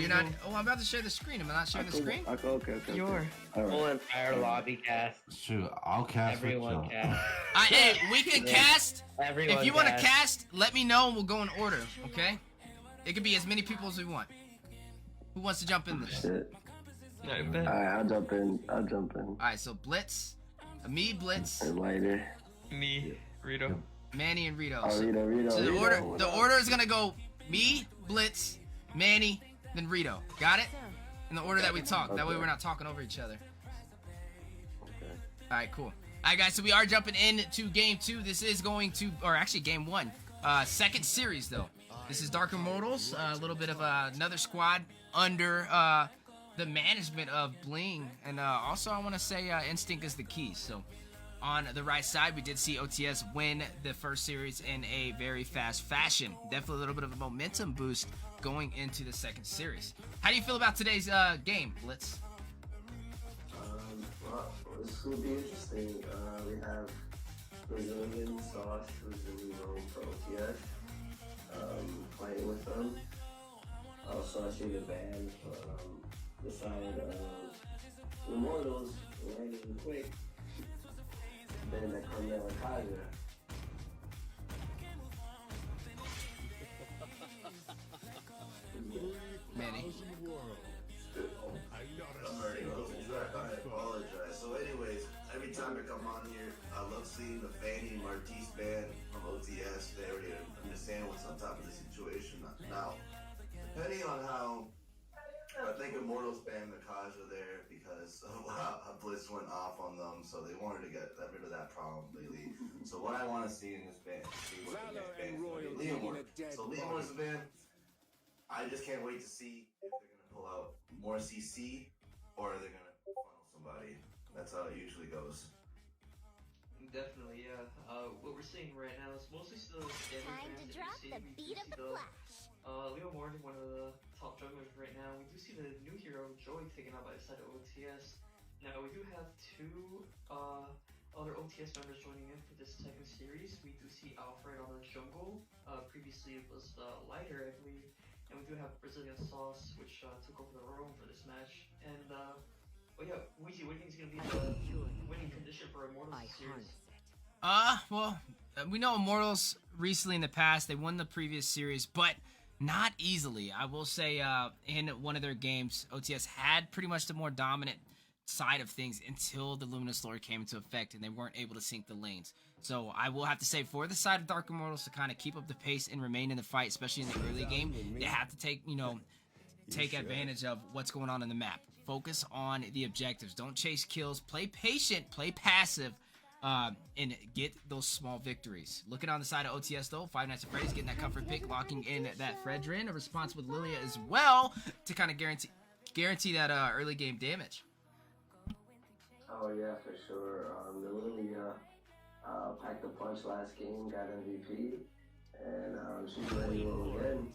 You're not. Oh, I'm about to share the screen. Am I not sharing the screen? Okay. You're Full entire lobby cast. Shoot, I'll cast with Everyone you. cast. Hey, we can cast. Everyone If you want to cast, let me know and we'll go in order. Okay? It could be as many people as we want. Who wants to jump in this? Shit. no bet. Alright, I'll jump in. All right. So Blitz, me, Blitz, And later. Me, Rito. Manny, and Rito. Oh, So, Rito. so the Rito. order is gonna go me, Blitz, Manny, then Rito. Got it? In the order that we talk. That way we're not talking over each other. Okay. All right, cool. All right, guys, so we are jumping into game 2. This is going to, or actually game 1. Second series, though. This is Dark Immortals, a little bit of another squad under the management of Bling. And also, I want to say Instinct is the key. So on the right side, we did see OTS win the first series in a very fast fashion. Definitely a little bit of a momentum boost going into the second series. How do you feel about today's game, Blitz? Well, this will be interesting. We have Brazilian Sauce, who's the new home for OTS, playing with them. Also, I see the band the side of Immortals, landing quick. Then they come there with Kaja. Manny. I'm already losing track. I apologize. So anyways, every time I come on here, I love seeing the Fanny Martis band from OTS. They already understand what's on top of the situation. Now, depending on how, I think Immortals banned Nakaja there because of how Blitz went off on them, so they wanted to get rid of that problem lately. So what I want to see in this band, see what the next band is going to be. Liam Ward. So Liam Ward's the band. I just can't wait to see if they're going to pull out more CC or they're going to funnel somebody. That's how it usually goes. Definitely, yeah. What we're seeing right now is mostly still standard Time to fans drop that the we see. beat of the flash. Leo Morgan, one of the top junglers right now. We do see the new hero, Joy, taken out by the side of OTS. Now, we do have two other OTS members joining in for this second series. We do see Alfred on the jungle. Previously, it was Lighter, I believe. And we do have Brazilian Sauce, which took over the room for this match. And, well, yeah, Weezy, what do you think is going to be the winning condition for Immortals this series? Well, we know Immortals recently in the past, they won the previous series, but not easily. I will say in one of their games, OTS had pretty much the more dominant side of things until the Luminous Lore came into effect and they weren't able to sync the lanes. So I will have to say for the side of Dark Immortals to kind of keep up the pace and remain in the fight, especially in the early game, they have to take, take advantage of what's going on in the map. Focus on the objectives. Don't chase kills. Play patient. Play passive. And get those small victories. Looking on the side of OTS though, Five Nights at Freddy's getting that comfort pick, locking in that Fredrin, a response with Lilia as well to kind of guarantee that early game damage. Oh yeah, for sure. The Lilia packed the punch last game, got MVP, and she's ready to roll again.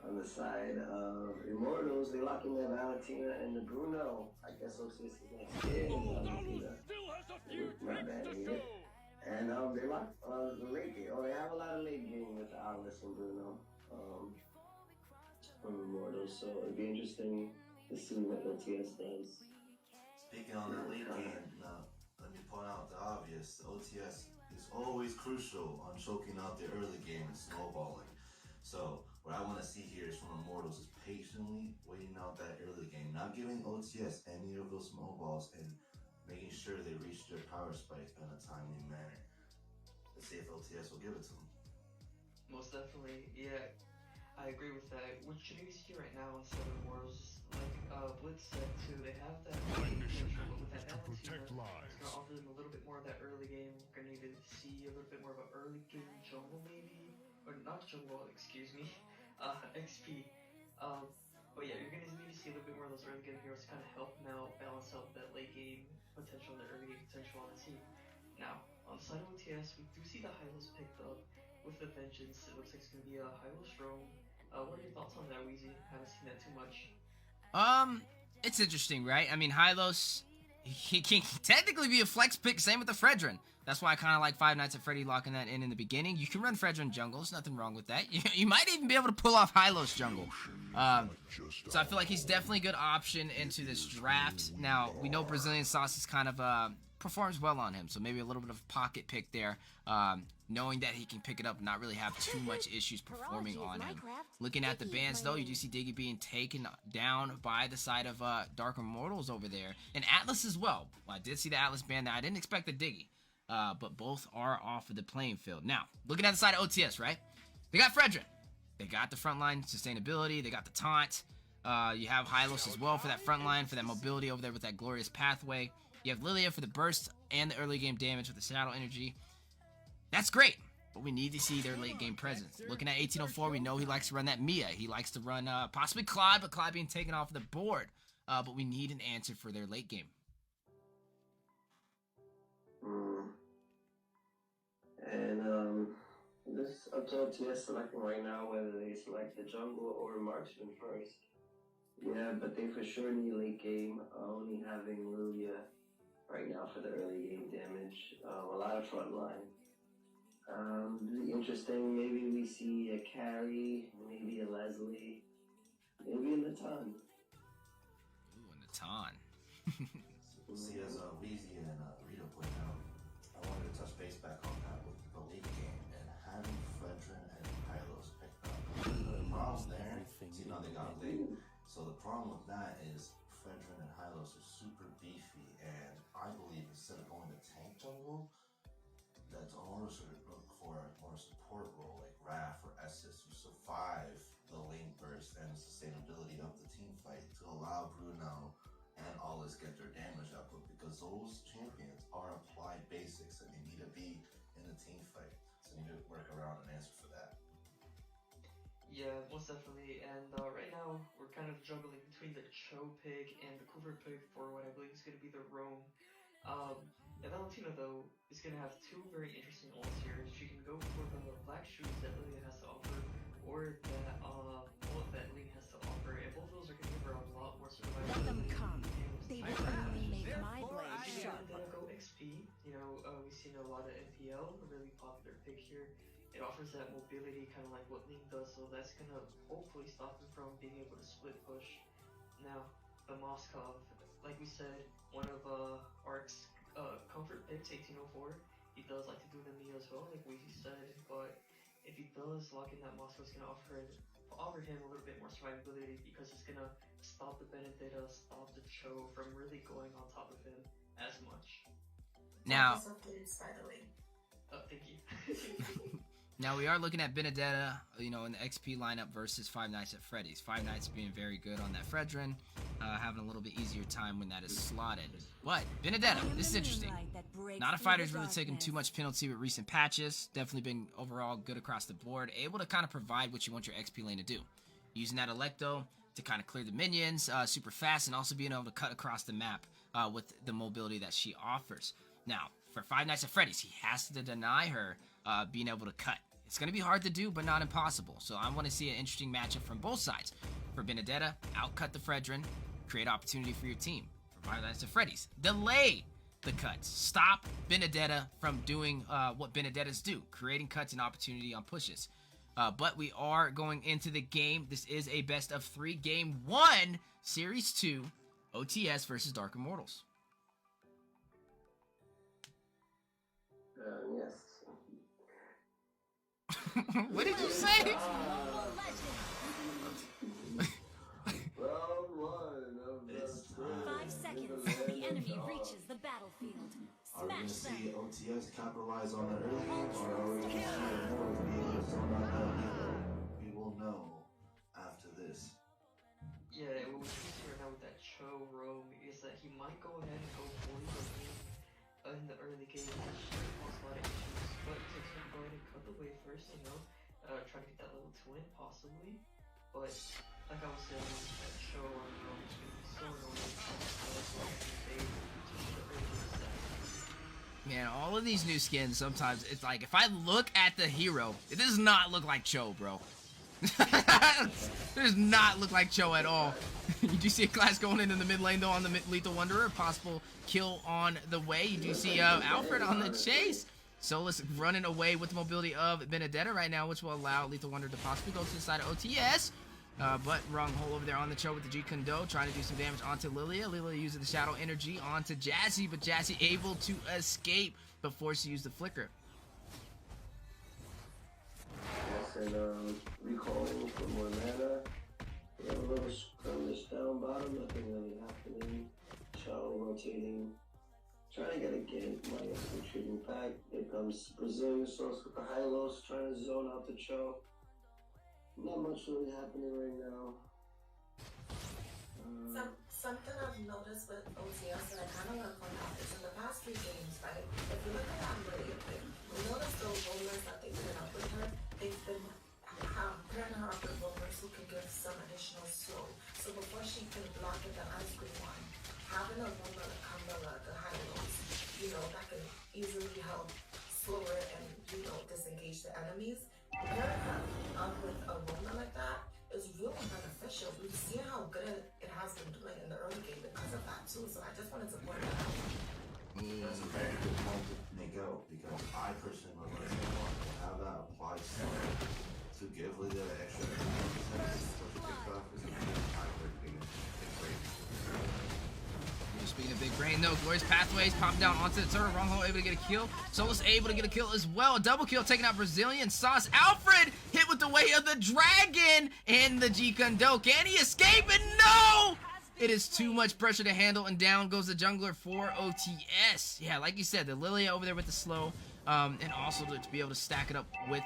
On the side of Immortals, they lock in the Valentina and the Bruno. I guess OTS is not scared of Valentina. Not banning it. And they lock the late game. Oh, they have a lot of late game with Alice and Bruno from Immortals. So it'd be interesting to see what OTS does. Speaking on that late game, let me point out the obvious. The OTS is always crucial on choking out the early game and snowballing. So what I want to see here is from Immortals is patiently waiting out that early game, not giving OTS any of those snowballs and making sure they reach their power spike in a timely manner. Let's see if OTS will give it to them. Most definitely, yeah. I agree with that. What you maybe see right now instead of Immortals, like Blitz said too, they have that potential, but with that Valentina, it's going to offer them a little bit more of that early game. We're going to need to see a little bit more of an early game jungle maybe, or not jungle, excuse me, XP. But yeah, you're going to need to see a little bit more of those early game heroes to kind of help now balance out that late game potential and the early game potential on the team. Now, on the side of OTS, we do see the Hylos picked up with the Vengeance. It looks like it's going to be a Hylos Rome. What are your thoughts on that, Weezy? Haven't seen that too much. It's interesting, right? I mean, Hylos, he can technically be a flex pick, same with the Fredrin. That's why I kind of like Five Nights at Freddy locking that in the beginning. You can run Fredrin jungle. There's nothing wrong with that. You might even be able to pull off Hylos jungle. So I feel like he's definitely a good option into this draft. Now, we know Brazilian Sauce is kind of performs well on him, so maybe a little bit of a pocket pick there. Knowing that he can pick it up and not really have too much issues performing on him. Looking at the bans, though, you do see Diggy being taken down by the side of Dark Immortals over there. And Atlas as well. I did see the Atlas ban. Now, I didn't expect the Diggy. But both are off of the playing field. Now, looking at the side of OTS, right? They got Fredrin. They got the frontline sustainability. They got the taunt. You have Hylos as well for that frontline, for that mobility over there with that glorious pathway. You have Lilia for the burst and the early game damage with the shadow energy. That's great, but we need to see their late game presence. Looking at 1804, we know he likes to run that Mia. He likes to run possibly Claude, but Claude being taken off the board. But we need an answer for their late game. And this is up to OTS selecting right now whether they select the jungle or marksman first. Yeah, but they for sure need late game. Only having Lilia right now for the early game damage. A lot of front line. Really interesting. Maybe we see a carry, maybe a Leslie, maybe a Natan. Ooh, a Natan. See, as Weezy and Rito pointed out, I wanted to touch base back on that with the late game and having Fredrin and Hylos picked up. The problem there, see, now they got late. So the problem with that is Fredrin and Hylos are super beefy, and I believe instead of going to tank jungle, that's almost sort of look for a more support role like Raph or Essus who survive the lane burst and the sustainability of the team fight to allow Bruno and Allis get their damage output, because those champions are applied basics and they need to be in the team fight. So you need to work around an answer for that. Yeah, most definitely. And right now, we're kind of juggling between the Cho pick and the Cooper pick for what I believe is going to be the Roam. Valentina, though, is going to have two very interesting ults here. She can go for the black shoes that Lillian has to offer, or that ult that Lillian has to offer, and both of those are going to give her a lot more survival. Let them come. They will only make my blade sharp. Go XP. You know, we've seen a lot of NPL, a really popular pick here. It offers that mobility, kind of like what Link does, so that's going to hopefully stop him from being able to split push. Now, the Moskov, like we said, one of Ark's comfort picks, 1804. He does like to do the Mia as well, like we said, but if he does lock in that Moskov, it's going to offer him a little bit more survivability, because it's going to stop the Benedetta, stop the Cho from really going on top of him as much. Now, by the way. Thank you. now we are looking at Benedetta, you know, in the XP lineup versus Five Nights at Freddy's. Five Nights being very good on that Fredrin, having a little bit easier time when that is slotted. But Benedetta, this is interesting. Not a fighter who's really taken too much penalty with recent patches. Definitely been overall good across the board. Able to kind of provide what you want your XP lane to do. Using that Electo to kind of clear the minions super fast, and also being able to cut across the map with the mobility that she offers. Now, for Five Nights at Freddy's, he has to deny her being able to cut. It's going to be hard to do, but not impossible. So I want to see an interesting matchup from both sides. For Benedetta, outcut the Fredrin, create opportunity for your team. For Five Nights at Freddy's, delay the cuts. Stop Benedetta from doing what Benedettas do, creating cuts and opportunity on pushes. But we are going into the game. This is a best of 3 game 1, series 2, OTS versus Dark Immortals. Yes. What did you say? Round 1 of the 5 seconds. The enemy reaches the battlefield. Are we going to Smash see them. OTS capitalize on the early game, or are we going to see Immortals be able to zone out that lead? We will know after this. Yeah, what we see right now with that Cho Roam is that he might go ahead and go for the lane in the early game, which cause a lot of issues, but he's going to go ahead and cut the wave first, you know, try to get that level 2 in, possibly, but like I was saying, that Cho on Roam is going to be so annoying, Man, all of these new skins, sometimes it's like, if I look at the hero, it does not look like Cho, bro. Does not look like Cho at all. You do see a Clash going into the mid lane though on the Lethal Wanderer. Possible kill on the way. You do see Alfred on the chase. Solus running away with the mobility of Benedetta right now, which will allow Lethal Wanderer to possibly go to the side of OTS. But wrong hole over there on the Cho with the G Kundo, trying to do some damage onto Lilia. Lilia using the Shadow Energy onto Jazzy, but Jazzy able to escape, but forced to use the Flicker. Yes, and recalling for more mana. We have a little skirmish down bottom, nothing really happening. Cho rotating, trying to get a gank, Maya's retreating back. Here comes Brazilian Source with the high-lows, trying to zone out the Cho. Not much really happening right now. Something I've noticed with OTS that I kind of want to point out is in the past 3 games, right? If you look at that Lydia pick, we notice those rollers that they put up with her, they've been pairing her up with rollers who can give some additional slow. So before she can block it, the ice cream one, having a roller come the high lows, you know, that can easily help slow her and, you know, disengage the enemies. Pairing her up with a roller like that is really beneficial. We've seen how good it has been doing in the early game because of that too. So I just wanted to point that out. That's a very good point to make out because I personally would like to have that applied to give Lydia the extra kickoff is a big brain. Just being a big brain though. Glorious Pathways popping down onto the turret. Wrong hole able to get a kill. Solus able to get a kill as well. Double kill taking out Brazilian Sauce. Alfred hit with the weight of the dragon and the G Kundo. Can he escape? And no! It is too much pressure to handle, and down goes the jungler for OTS. Yeah, like you said, the Lilia over there with the slow, and also to be able to stack it up with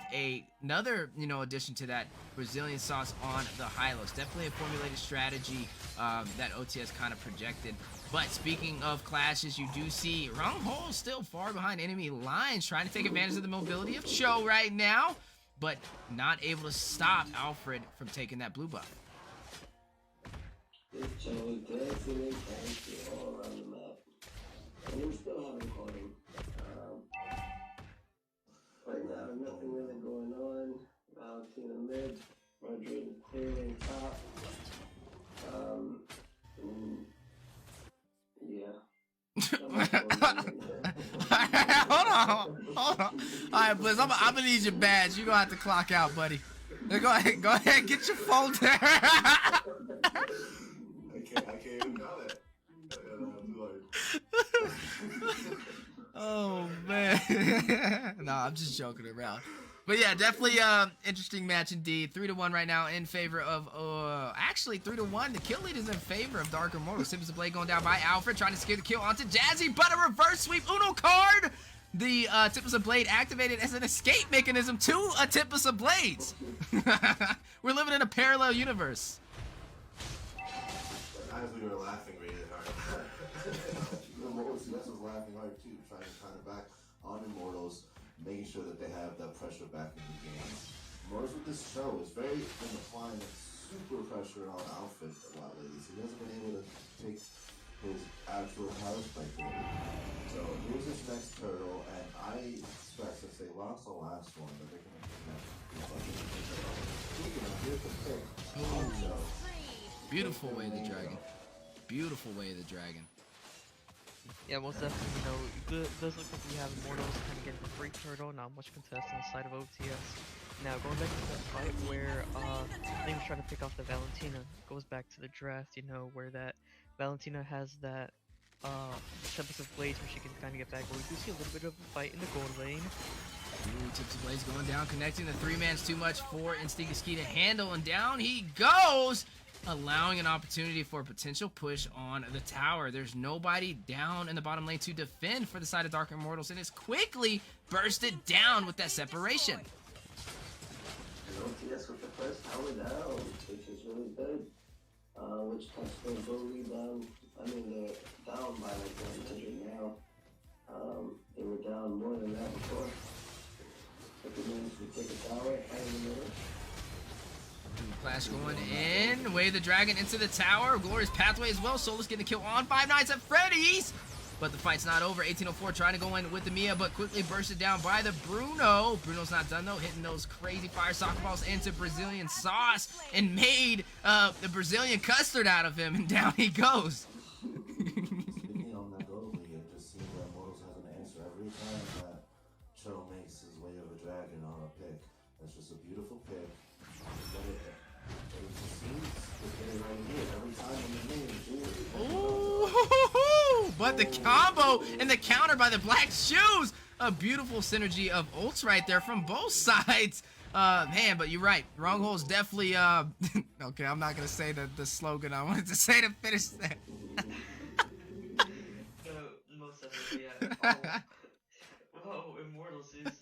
another, you know, addition to that Brazilian Sauce on the high-lows. Definitely a formulated strategy that OTS kind of projected. But speaking of clashes, you do see Wrong Hole still far behind enemy lines, trying to take advantage of the mobility of Cho right now, but not able to stop Alfred from taking that blue buff. This Cho is dancing and dancing all around the map. And we still haven't caught him. Right now, nothing really going on. Valentina mid, Madrid clearing top. Hold on. Alright, Blizz, I'm gonna need your badge. You're gonna have to clock out, buddy. Go ahead, get your phone there. I can't even know that. Oh man. Nah, I'm just joking around. But yeah, definitely interesting match indeed. 3-1 right now in favor of actually 3-1. The kill lead is in favor of Dark Immortals. Tempest of Blade going down by Alfred, trying to scare the kill onto Jazzy, but a reverse sweep Uno card. The Tempest of Blade activated as an escape mechanism to a Tempest of Blades. We're living in a parallel universe. As we were laughing really hard. OTS was laughing hard too, trying to counter back on Immortals, making sure that they have that pressure back in the game. Immortals with this show is very been applying super pressure on Alfred a lot lately, so he hasn't been able to take his actual power spike away. So here's his next turtle, and I expect that they lost the last one, but they're going to bring that. Here's the pick. Beautiful way of the dragon. Beautiful way of the dragon. Yeah, most definitely, you know, it does look like we have Immortals kind of getting a free turtle, not much contest on the side of OTS. Now, going back to that fight where they were trying to pick off the Valentina, goes back to the draft, you know, where that Valentina has that Tempest of Blades where she can kind of get back, but we do see a little bit of a fight in the gold lane. Ooh, Tempest of Blades going down, connecting. The 3-man's too much for Instigaski to handle, and down he goes, allowing an opportunity for a potential push on the tower. There's nobody down in the bottom lane to defend for the side of Dark Immortals, and it's quickly bursted down with that separation. And OTS with the first tower down, which is really good. Which cuts the bully down. I mean, they're down by like 100 now. They were down more than that before. But they managed to take a tower and the middle. Flash going in, Way the Dragon into the tower, Glorious Pathway as well. Solus getting the kill on Five Nights at Freddy's. but the fight's not over. 1804 trying to go in with the Mia, but quickly bursted down by the Bruno. Bruno's not done though, hitting those crazy fire soccer balls into Brazilian sauce and made the Brazilian custard out of him, and down he goes. Speaking on that globally, it just seems that Immortals has an answer every time that Cho makes his way of a dragon on a pick. That's just a beautiful pick. But it just seems to get it right here every time in the game. Ooh, but the combo and the counter by the black shoes. A beautiful synergy of ults right there from both sides. Man, but you're right. Wrong hole's definitely, okay, I'm not going to say the slogan I wanted to say to finish that. Most definitely, yeah. Well, Immortals is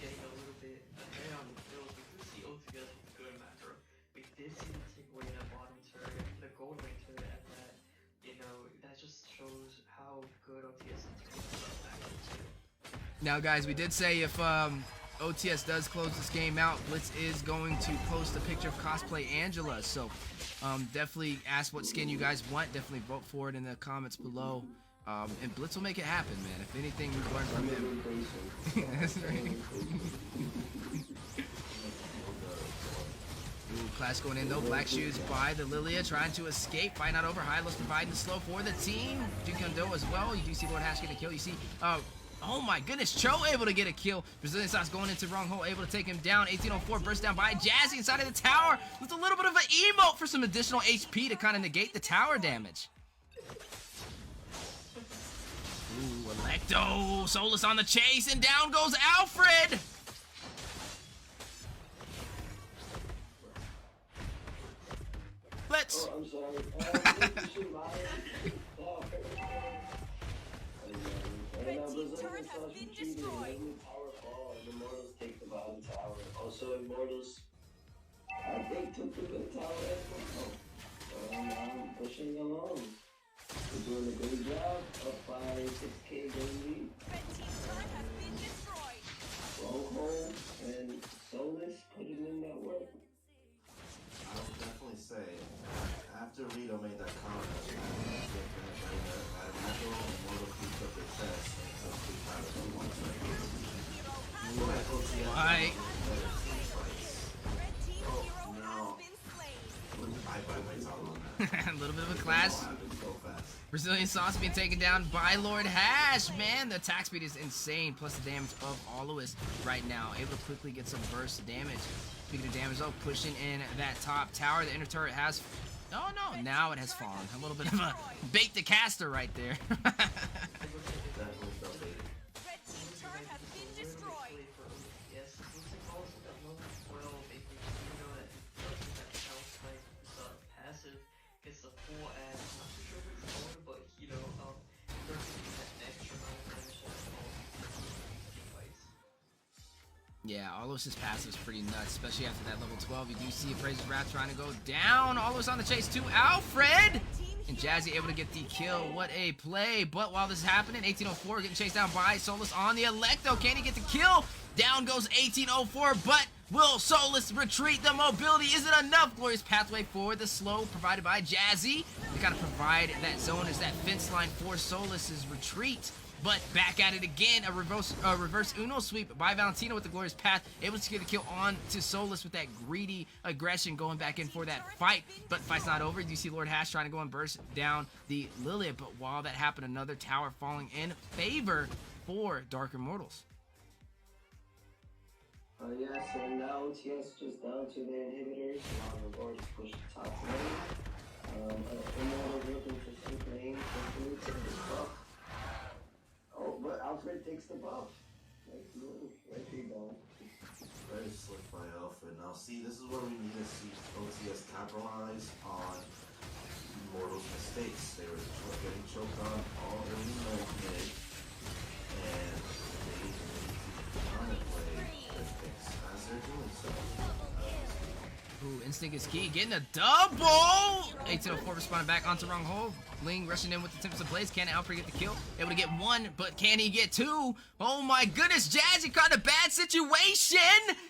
getting a little bit ahead on the field. We do see OTS with a good macro. We did see them take away that bottom turret, the gold lane turret at that. You know, that just shows how good OTS is taking that macro too. Now, guys, we did say if OTS does close this game out, Blitz is going to post a picture of cosplay Angela. So definitely ask what skin you guys want. Definitely vote for it in the comments below. And Blitz will make it happen, man. If anything, we've learned from him. That's right. Ooh, Clash going in though. Black shoes by the Lilia, trying to escape. Fight not over. Hylos providing the slow for the team. Dukundo as well. You do see Lord Hash get a kill. You see, oh my goodness, Cho able to get a kill. Brazilian Sauce going into wrong hole, able to take him down. 1804 burst down by Jazzy inside of the tower with a little bit of an emote for some additional HP to kind of negate the tower damage. Ooh, Electo, Solus on the chase, and down goes Alfred. Let's. Oh, I'm sorry. Red team's turret has been destroyed. Powerful, and Immortals take the bottom tower. Also, Immortals, they took the good tower as well. So I'm pushing along. We're doing a good job. Up by 6K game lead. Red team's turret has been destroyed. Rojo and Solus putting in that work. I would definitely say, after Rito made that comment, that natural Immortal keeps up their chest until two times at once. Why? Red team's hero has been slain. I bite my tongue on that. A little bit of a clash. So fast. Brazilian Sauce being taken down by Lord Hash. Man, the attack speed is insane. Plus the damage of Alois right now. Able to quickly get some burst damage. Speaking of damage, though, pushing in that top tower. The inner turret has... Oh, no. Now it has fallen. A little bit of a bait the caster right there. Red team's turret has been destroyed. Yes, it looks like also that level 12, if you know that house like passive gets the full add. I'm not too sure what it's called, but you know, there's that extra amount of damage that fights. Yeah, Alois' passive is pretty nuts, especially after that level 12. You do see Appraiser's Wrath trying to go down. Alois on the chase to Alfred! And Jazzy able to get the kill. What a play. But while this is happening, 1804 getting chased down by Solus on the Electo. Can he get the kill? Down goes 1804, but will Solus retreat? The mobility isn't enough. Glorious pathway for the slow provided by Jazzy. We gotta provide that zone as that fence line for Solus's retreat. But back at it again, a reverse Uno sweep by Valentino with the Glorious Path, able to get a kill on to Solus with that greedy aggression going back in for that fight. But fight's not over. You see Lord Hash trying to go and burst down the Lilia, but while that happened, another tower falling in favor for Dark Immortals. Yes, and now OTS just down to their inhibitors. Rewards push the top lane. Immortals looking for some lane, hopefully take the buff. Oh, but Alfred takes the buff. Nice move. Right rebound. Very slick by Alpha. Now, see, this is where we need to see OTS capitalize on Immortals' mistakes. They were getting choked on all early mid, and they need to play their picks as they're doing so. Ooh, instinct is key. Getting a double! 1804 responding back onto wrong hole. Ling rushing in with the Tempest of Blaze. Can Alfred get the kill? Able to get one, but can he get two? Oh my goodness, Jazzy caught a bad situation!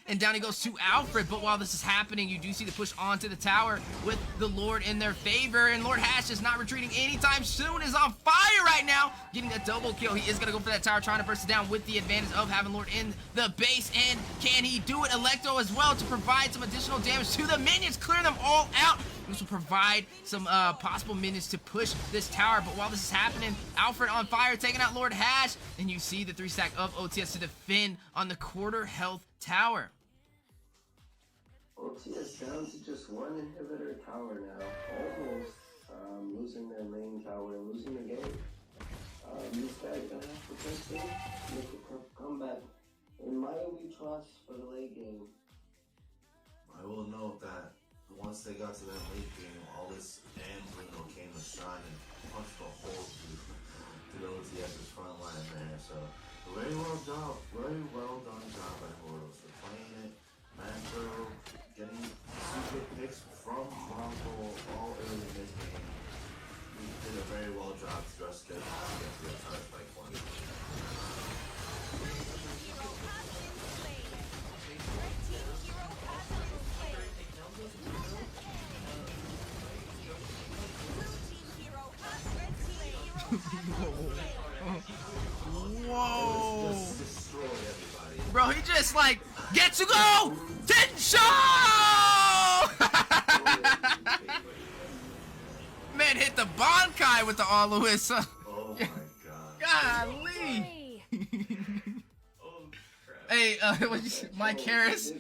And down he goes to Alfred, but while this is happening, you do see the push onto the tower with the Lord in their favor, and Lord Hash is not retreating anytime soon, is on fire right now, getting a double kill. He is going to go for that tower, trying to burst it down with the advantage of having Lord in the base, and can he do it? Electro as well to provide some additional damage to the minions, clear them all out. This will provide some possible minions to push this tower, but while this is happening, Alfred on fire, taking out Lord Hash, and you see the 3-stack of OTS to defend on the quarter health tower. OTS down to just one inhibitor tower now, almost losing their main tower and losing the game. These guys gonna have to press in, make a comeback. In Maya we trust for the late game. I will note that once they got to that late game, all this Angelino came to shine and punched a hole to the OTS's front line there. So very well done job by Immortals for playing it, macro, getting super picks from Mongo all early in this game. We did a very well job to just get the entire spike one. Whoa. Just destroy everybody. Bro, he just like, get to go! Tensho! Man hit the Bankai with the Alois. Oh my god. Golly! Oh, crap. Hey, Mike Harris,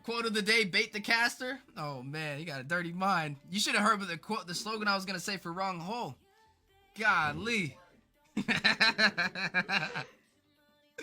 quote of the day, bait the caster. Oh man, you got a dirty mind. You should have heard the quote, the slogan I was gonna say for wrong hole. Golly.